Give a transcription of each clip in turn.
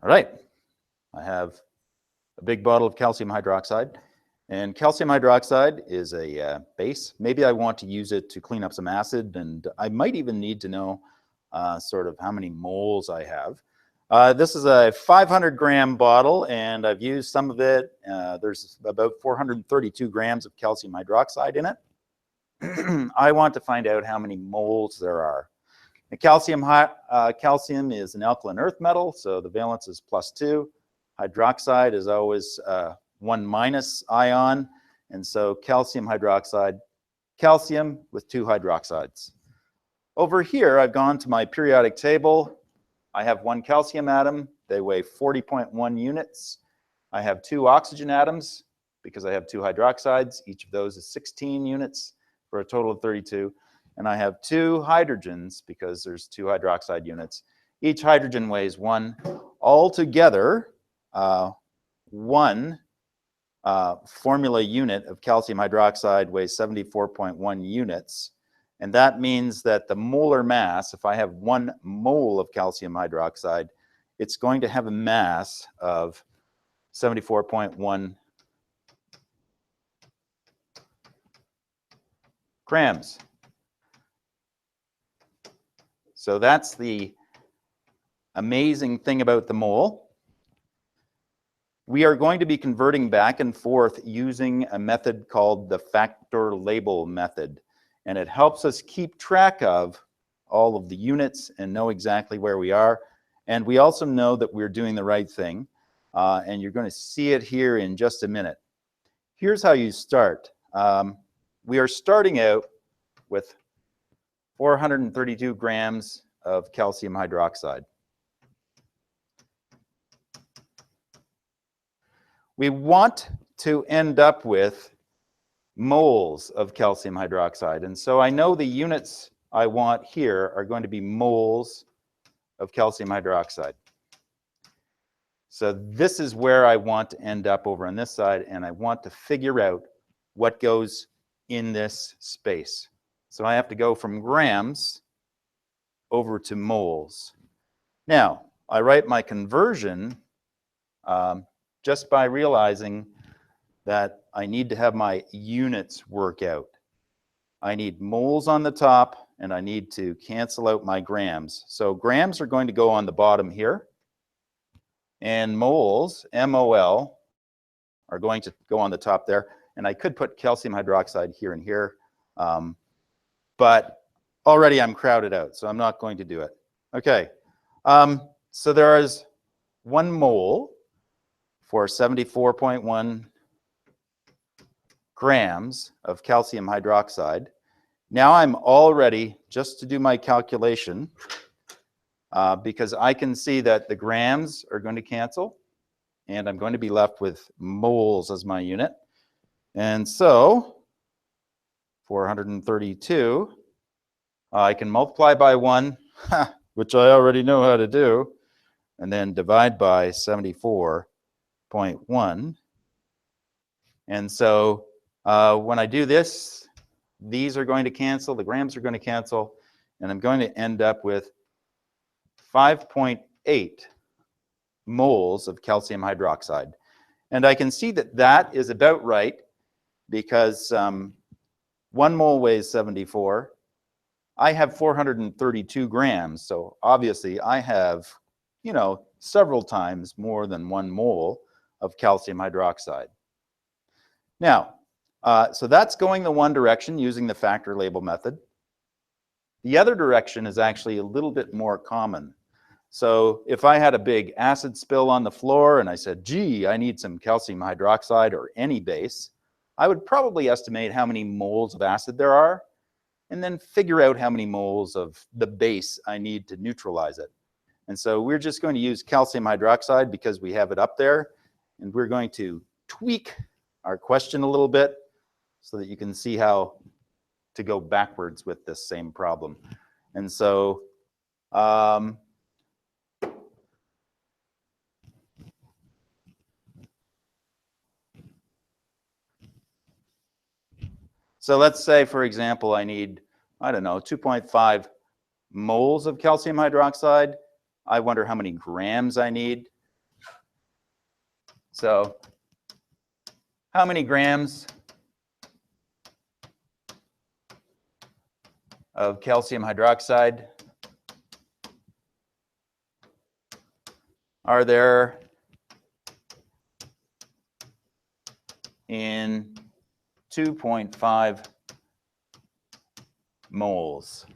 All right, I have a big bottle of calcium hydroxide. And calcium hydroxide is a base. Maybe I want to use it to clean up some acid, and I might even need to know sort of how many moles I have. This is a 500-gram bottle, and I've used some of it. There's about 432 grams of calcium hydroxide in it. I want to find out how many moles there are. The calcium is an alkaline earth metal, so the valence is +2. Hydroxide is always 1- ion, and so calcium hydroxide, calcium with 2 hydroxides. Over here, I've gone to my periodic table. I have 1 calcium atom. They weigh 40.1 units. I have 2 oxygen atoms because I have 2 hydroxides. Each of those is 16 units for a total of 32. And I have 2 hydrogens because there's 2 hydroxide units. Each hydrogen weighs 1. Altogether, 1 formula unit of calcium hydroxide weighs 74.1 units. And that means that the molar mass, if I have 1 mole of calcium hydroxide, it's going to have a mass of 74.1 grams. So that's the amazing thing about the mole. We are going to be converting back and forth using a method called the factor label method. And it helps us keep track of all of the units and know exactly where we are. And we also know that we're doing the right thing. And you're going to see it here in just a minute. Here's how you start. We are starting out with 432 grams of calcium hydroxide. We want to end up with moles of calcium hydroxide. And so I know the units I want here are going to be moles of calcium hydroxide. So this is where I want to end up over on this side, and I want to figure out what goes in this space. So I have to go from grams over to moles. Now, I write my conversion just by realizing that I need to have my units work out. I need moles on the top, and I need to cancel out my grams. So grams are going to go on the bottom here, and moles, MOL, are going to go on the top there. And I could put calcium hydroxide here and here, but already I'm crowded out, so I'm not going to do it. Okay, so there is 1 mole for 74.1 grams of calcium hydroxide. Now I'm all ready just to do my calculation because I can see that the grams are going to cancel and I'm going to be left with moles as my unit. And so 432, I can multiply by 1, which I already know how to do, and then divide by 74.1. And so when I do this, these are going to cancel, the grams are going to cancel, and I'm going to end up with 5.8 moles of calcium hydroxide. And I can see that that is about right because 1 mole weighs 74. I have 432 grams, so obviously I have, several times more than 1 mole of calcium hydroxide. Now, so that's going the one direction using the factor label method. The other direction is actually a little bit more common. So if I had a big acid spill on the floor and I said, gee, I need some calcium hydroxide or any base, I would probably estimate how many moles of acid there are and then figure out how many moles of the base I need to neutralize it. And so we're just going to use calcium hydroxide because we have it up there, and we're going to tweak our question a little bit so that you can see how to go backwards with this same problem. And so so let's say, for example, I need, 2.5 moles of calcium hydroxide. I wonder how many grams I need. So how many grams of calcium hydroxide are there in 2.5 moles?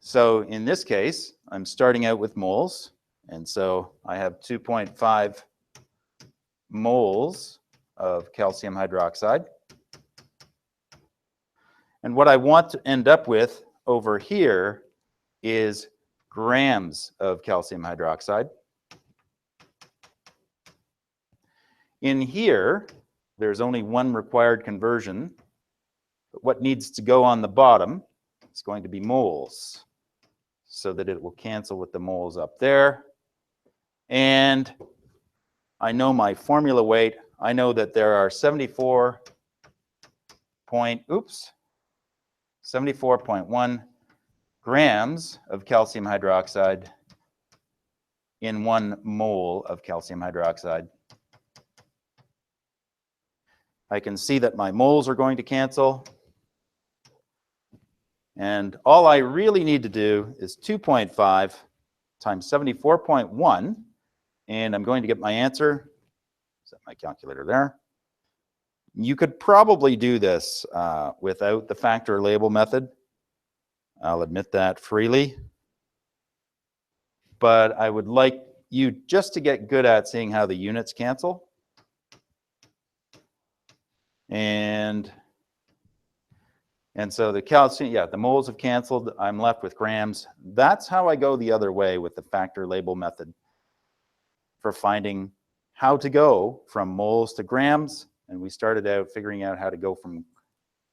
So in this case, I'm starting out with moles, and so I have 2.5 moles of calcium hydroxide. And what I want to end up with over here is grams of calcium hydroxide. In here, there's only one required conversion, but what needs to go on the bottom is going to be moles, so that it will cancel with the moles up there. And I know my formula weight. I know that there are 74.1 grams of calcium hydroxide in 1 mole of calcium hydroxide. I can see that my moles are going to cancel. And all I really need to do is 2.5 times 74.1, and I'm going to get my answer. Set my calculator there. You could probably do this without the factor label method. I'll admit that freely. But I would like you just to get good at seeing how the units cancel. And so the calcium, the moles have canceled. I'm left with grams. That's how I go the other way with the factor label method for finding how to go from moles to grams. And we started out figuring out how to go from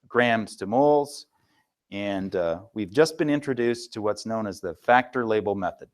grams to moles. And we've just been introduced to what's known as the factor label method.